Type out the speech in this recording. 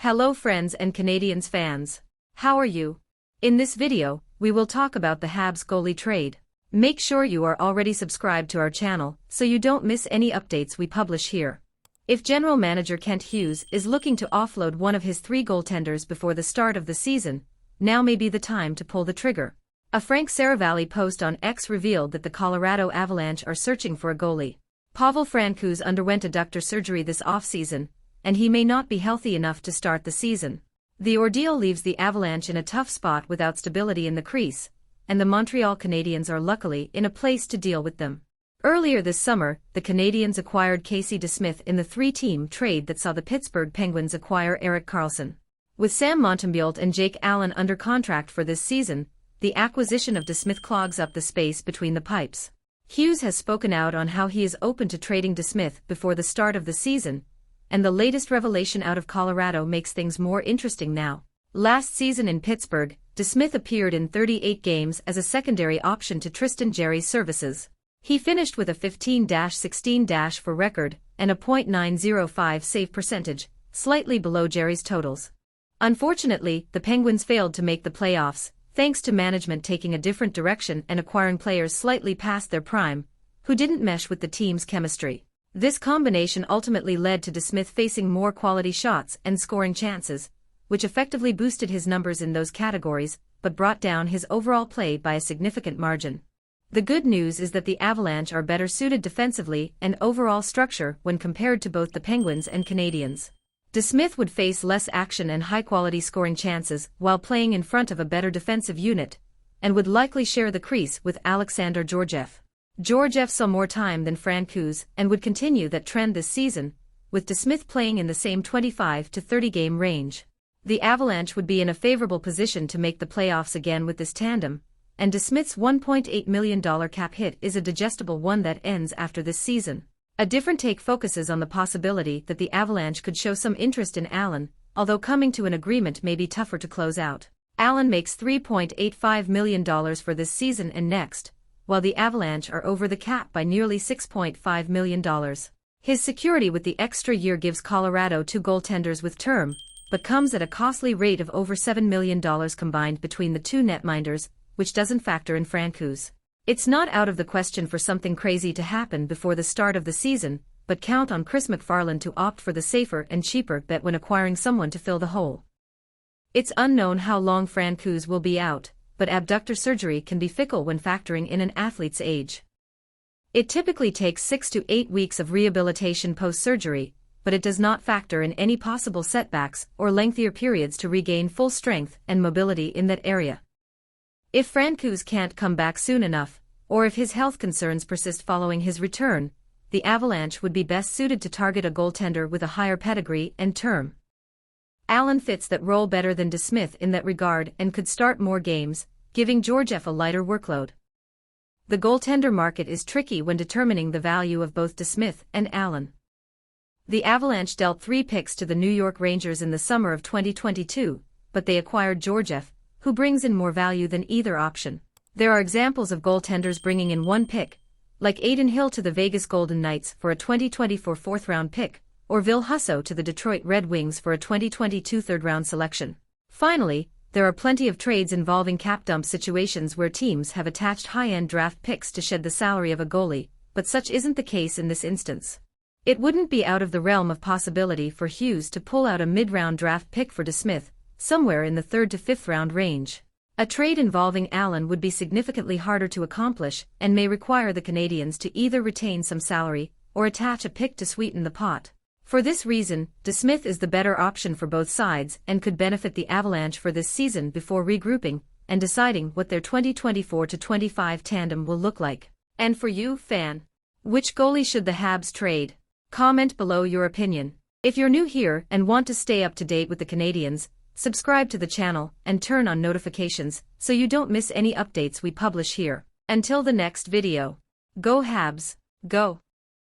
Hello friends and Canadiens fans. How are you? In this video, we will talk about the Habs goalie trade. Make sure you are already subscribed to our channel so you don't miss any updates we publish here. If General Manager Kent Hughes is looking to offload one of his 3 goaltenders before the start of the season, now may be the time to pull the trigger. A Frank Saravalli post on X revealed that the Colorado Avalanche are searching for a goalie. Pavel Francouz underwent adductor surgery this offseason, and he may not be healthy enough to start the season. The ordeal leaves the Avalanche in a tough spot without stability in the crease, and the Montreal Canadiens are luckily in a place to deal with them. Earlier this summer, the Canadiens acquired Casey DeSmith in the 3-team trade that saw the Pittsburgh Penguins acquire Erik Karlsson. With Sam Montembeault and Jake Allen under contract for this season, the acquisition of DeSmith clogs up the space between the pipes. Hughes has spoken out on how he is open to trading DeSmith before the start of the season, and the latest revelation out of Colorado makes things more interesting now. Last season in Pittsburgh, DeSmith appeared in 38 games as a secondary option to Tristan Jarry's services. He finished with a 15-16- for record and a .905 save percentage, slightly below Jarry's totals. Unfortunately, the Penguins failed to make the playoffs, thanks to management taking a different direction and acquiring players slightly past their prime, who didn't mesh with the team's chemistry. This combination ultimately led to DeSmith facing more quality shots and scoring chances, which effectively boosted his numbers in those categories, but brought down his overall play by a significant margin. The good news is that the Avalanche are better suited defensively and overall structure when compared to both the Penguins and Canadiens. DeSmith would face less action and high-quality scoring chances while playing in front of a better defensive unit, and would likely share the crease with Alexander Georgiev. Georgiev saw more time than Francouz and would continue that trend this season, with DeSmith playing in the same 25 to 30 game range. The Avalanche would be in a favorable position to make the playoffs again with this tandem, and DeSmith's $1.8 million cap hit is a digestible one that ends after this season. A different take focuses on the possibility that the Avalanche could show some interest in Allen, although coming to an agreement may be tougher to close out. Allen makes $3.85 million for this season and next, while the Avalanche are over the cap by nearly $6.5 million. His security with the extra year gives Colorado 2 goaltenders with term, but comes at a costly rate of over $7 million combined between the 2 netminders, which doesn't factor in Francouz. It's not out of the question for something crazy to happen before the start of the season, but count on Chris MacFarland to opt for the safer and cheaper bet when acquiring someone to fill the hole. It's unknown how long Francouz will be out, but abductor surgery can be fickle when factoring in an athlete's age. It typically takes 6 to 8 weeks of rehabilitation post-surgery, but it does not factor in any possible setbacks or lengthier periods to regain full strength and mobility in that area. If Francouz can't come back soon enough, or if his health concerns persist following his return, the Avalanche would be best suited to target a goaltender with a higher pedigree and term. Allen fits that role better than DeSmith in that regard and could start more games, giving Georgiev a lighter workload. The goaltender market is tricky when determining the value of both DeSmith and Allen. The Avalanche dealt 3 picks to the New York Rangers in the summer of 2022, but they acquired Georgiev, who brings in more value than either option. There are examples of goaltenders bringing in 1 pick, like Adin Hill to the Vegas Golden Knights for a 2024 4th-round pick, or Ville Husso to the Detroit Red Wings for a 2022 3rd-round selection. Finally, there are plenty of trades involving cap dump situations where teams have attached high-end draft picks to shed the salary of a goalie, but such isn't the case in this instance. It wouldn't be out of the realm of possibility for Hughes to pull out a mid-round draft pick for DeSmith, somewhere in the 3rd to 5th round range. A trade involving Allen would be significantly harder to accomplish and may require the Canadiens to either retain some salary or attach a pick to sweeten the pot. For this reason, DeSmith is the better option for both sides and could benefit the Avalanche for this season before regrouping and deciding what their 2024-25 tandem will look like. And for you, fan, which goalie should the Habs trade? Comment below your opinion. If you're new here and want to stay up to date with the Canadiens, subscribe to the channel and turn on notifications so you don't miss any updates we publish here. Until the next video. Go Habs, go!